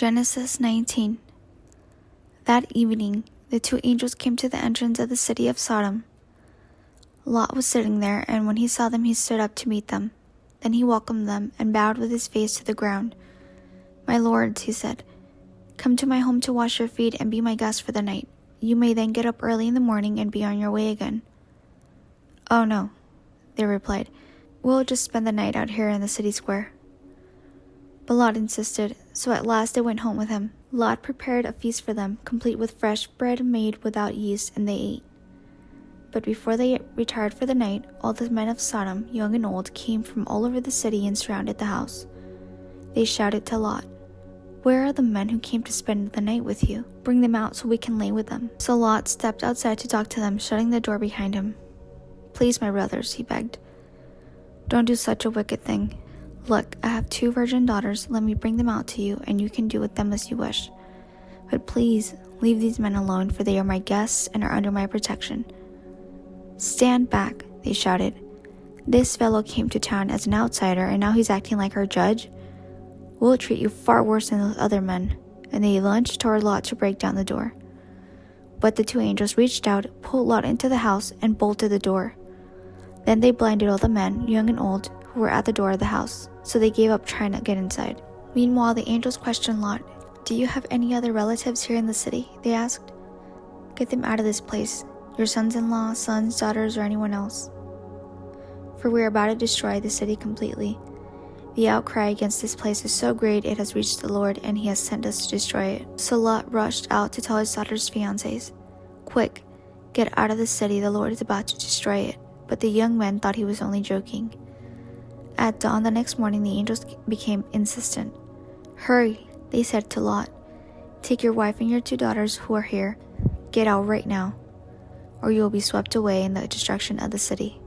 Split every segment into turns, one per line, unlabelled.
Genesis 19. That evening, the two angels came to the entrance of the city of Sodom. Lot was sitting there, and when he saw them, he stood up to meet them. Then he welcomed them and bowed with his face to the ground. "My lords," he said, "come to my home to wash your feet and be my guests for the night. You may then get up early in the morning and be on your way again." "Oh no," they replied. "We'll just spend the night out here in the city square." But Lot insisted, so at last they went home with him. Lot prepared a feast for them, complete with fresh bread made without yeast, and they ate. But before they retired for the night, all the men of Sodom, young and old, came from all over the city and surrounded the house. They shouted to Lot, "Where are the men who came to spend the night with you? Bring them out so we can lay with them." So Lot stepped outside to talk to them, shutting the door behind him. "Please, my brothers," he begged, "don't do such a wicked thing. Look, I have 2 virgin daughters. Let me bring them out to you, and you can do with them as you wish. But please, leave these men alone, for they are my guests and are under my protection." "Stand back," they shouted. "This fellow came to town as an outsider, and now he's acting like our judge. We'll treat you far worse than those other men." And they lunged toward Lot to break down the door. But the 2 angels reached out, pulled Lot into the house, and bolted the door. Then they blinded all the men, young and old, who were at the door of the house, so they gave up trying to get inside. Meanwhile, the angels questioned Lot. "Do you have any other relatives here in the city?" they asked. "Get them out of this place, your sons-in-law, sons, daughters, or anyone else. For we are about to destroy the city completely. The outcry against this place is so great it has reached the Lord, and he has sent us to destroy it." So Lot rushed out to tell his daughter's fiancés, "Quick, get out of the city, the Lord is about to destroy it." But the young men thought he was only joking. At dawn the next morning, the angels became insistent. "Hurry," they said to Lot. "Take your wife and your 2 daughters who are here. Get out right now, or you will be swept away in the destruction of the city."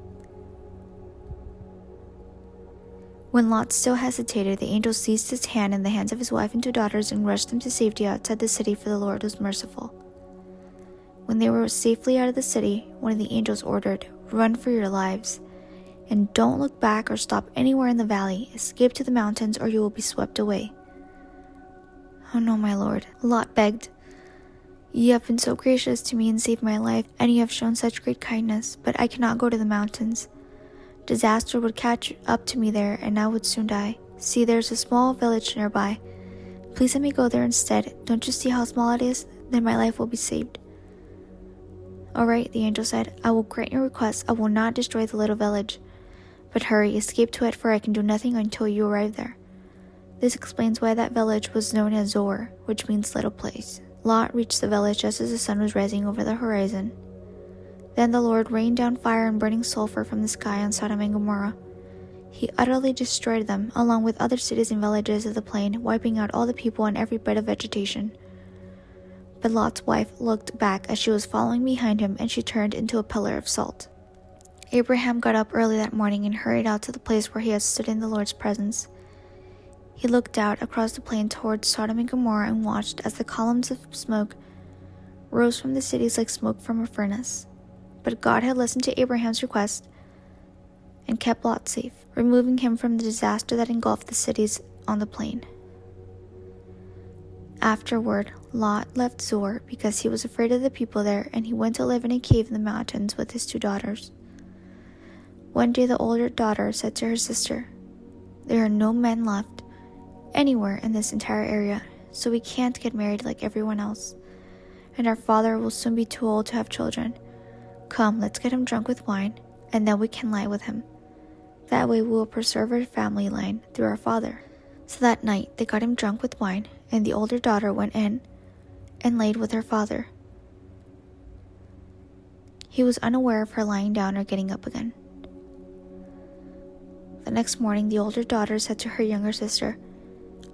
When Lot still hesitated, the angel seized his hand and the hands of his wife and 2 daughters and rushed them to safety outside the city, for the Lord was merciful. When they were safely out of the city, one of the angels ordered, "Run for your lives, and don't look back or stop anywhere in the valley. Escape to the mountains, or you will be swept away." "Oh no, my lord," Lot begged. "You have been so gracious to me and saved my life, and you have shown such great kindness, but I cannot go to the mountains. Disaster would catch up to me there, and I would soon die. See, there's a small village nearby. Please let me go there instead. Don't you see how small it is? Then my life will be saved." "All right," the angel said. "I will grant your request. I will not destroy the little village. But hurry, escape to it, for I can do nothing until you arrive there." This explains why that village was known as Zor, which means little place. Lot reached the village just as the sun was rising over the horizon. Then the Lord rained down fire and burning sulfur from the sky on Sodom and Gomorrah. He utterly destroyed them, along with other cities and villages of the plain, wiping out all the people and every bit of vegetation. But Lot's wife looked back as she was following behind him, and she turned into a pillar of salt. Abraham got up early that morning and hurried out to the place where he had stood in the Lord's presence. He looked out across the plain towards Sodom and Gomorrah and watched as the columns of smoke rose from the cities like smoke from a furnace. But God had listened to Abraham's request and kept Lot safe, removing him from the disaster that engulfed the cities on the plain. Afterward, Lot left Zor because he was afraid of the people there, and he went to live in a cave in the mountains with his 2 daughters. One day the older daughter said to her sister, "There are no men left anywhere in this entire area, so we can't get married like everyone else, and our father will soon be too old to have children. Come, let's get him drunk with wine, and then we can lie with him. That way we will preserve our family line through our father." So that night they got him drunk with wine, and the older daughter went in and laid with her father. He was unaware of her lying down or getting up again. The next morning, the older daughter said to her younger sister,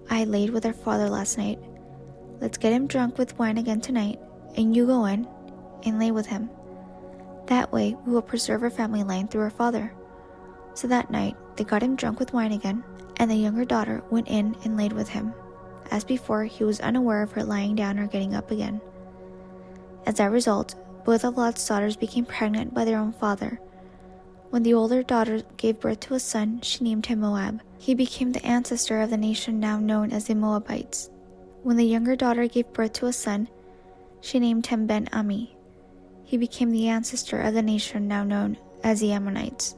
"I laid with our father last night. Let's get him drunk with wine again tonight, and you go in and lay with him. That way we will preserve our family line through our father." So that night they got him drunk with wine again, and the younger daughter went in and laid with him. As before, he was unaware of her lying down or getting up again. As a result, both of Lot's daughters became pregnant by their own father. When the older daughter gave birth to a son, she named him Moab. He became the ancestor of the nation now known as the Moabites. When the younger daughter gave birth to a son, she named him Ben-Ami. He became the ancestor of the nation now known as the Ammonites.